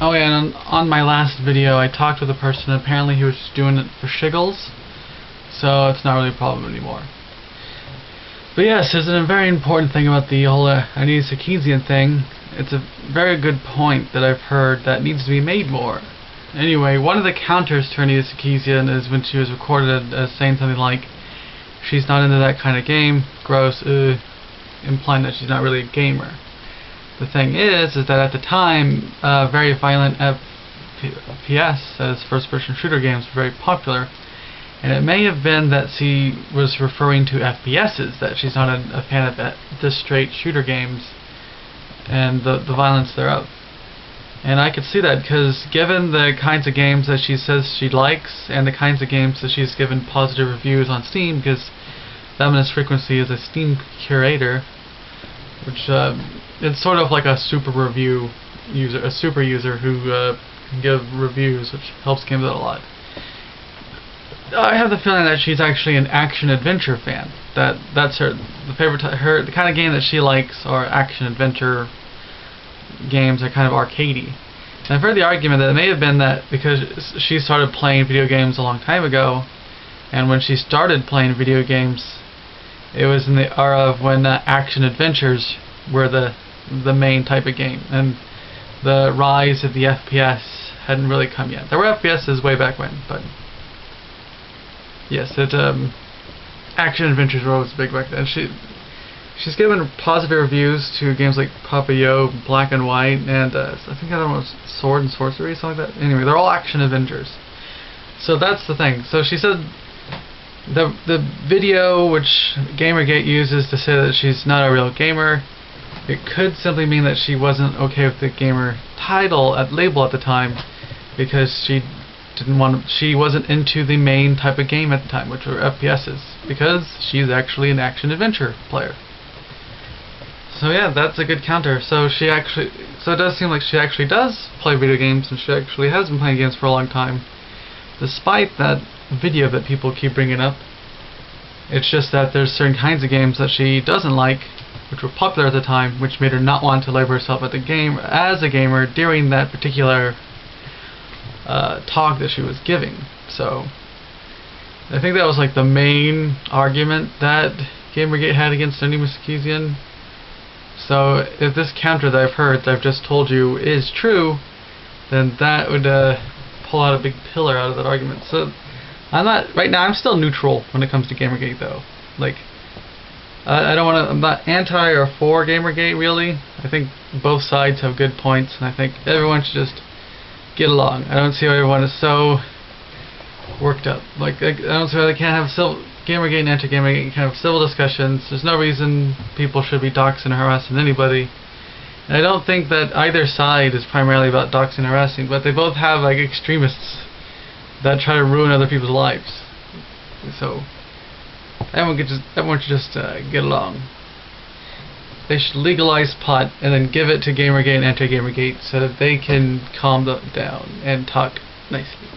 Oh yeah, and on my last video I talked with a person, apparently he was just doing it for shiggles, so it's not really a problem anymore. But yes, there's a very important thing about the whole Anita Sarkeesian thing. It's a very good point that I've heard that needs to be made more. Anyway, one of the counters to Anita Sarkeesian is when she was recorded as saying something like, she's not into that kind of game, gross, implying that she's not really a gamer. The thing is that at the time, very violent FPS, as first-person shooter games, were very popular, and it may have been that she was referring to FPSs, that she's not a fan of just straight shooter games and the violence thereof. And I could see that because given the kinds of games that she says she likes and the kinds of games that she's given positive reviews on Steam, because Feminist Frequency is a Steam curator, which it's sort of like a super review user, a super user who can give reviews, which helps games out a lot. I have the feeling that she's actually an action-adventure fan. That's the kind of game that she likes are action-adventure games that are kind of arcadey. And I've heard the argument that it may have been that because she started playing video games a long time ago, and when she started playing video games, it was in the era of when action-adventures were the main type of game, and the rise of the FPS hadn't really come yet. There were FPSs way back when, but yes, action adventures were always big back then. She's given positive reviews to games like Papa Yo, Black and White, and I think the other one was Sword and Sorcery, something like that. Anyway, they're all action adventures. So that's the thing. So she said the video which Gamergate uses to say that she's not a real gamer, it could simply mean that she wasn't okay with the gamer label at the time, because she wasn't into the main type of game at the time, which were FPSs, because she's actually an action-adventure player. So yeah, that's a good counter. So it does seem like she actually does play video games, and she actually has been playing games for a long time, despite that video that people keep bringing up. It's just that there's certain kinds of games that she doesn't like, which were popular at the time, which made her not want to label herself as a gamer during that particular talk that she was giving. So I think that was like the main argument that Gamergate had against Anita Sarkeesian. So if this counter that I've heard, that I've just told you, is true, then that would pull out a big pillar out of that argument. So right now I'm still neutral when it comes to Gamergate, though. Like, I'm not anti or for Gamergate, really. I think both sides have good points, and I think everyone should just get along. I don't see why everyone is so worked up. Like, I don't see why they can't have Gamergate and anti-Gamergate can have civil discussions. There's no reason people should be doxing or harassing anybody. And I don't think that either side is primarily about doxing and harassing, but they both have like extremists that try to ruin other people's lives. So everyone should just get along. They should legalize pot and then give it to Gamergate and anti-Gamergate so that they can calm down and talk nicely.